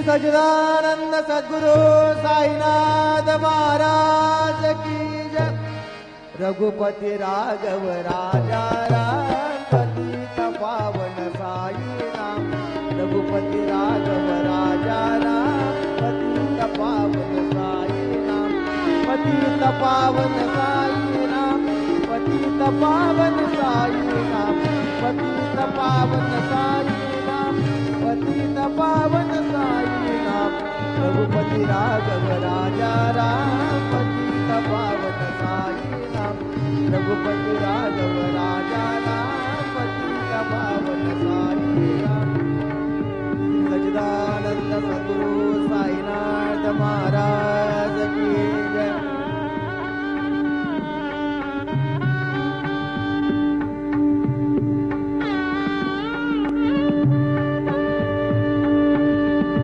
सच्चिदानंद सद्गुरु साईनाथ महाराज की जय। रघुपति राघव राजा राम पतित पावन साई नाम। रघुपति राघव राजा राम पतित पावन साई नाम। पतित पावन साई नाम। पतित पावन साई नाम। पतित पावन साई नाम। पतित पावन साई नाम। रघुपति राघव राजा राम पतित पावन साई नाम। रघुपति राघव राजा राम पतित पावन साई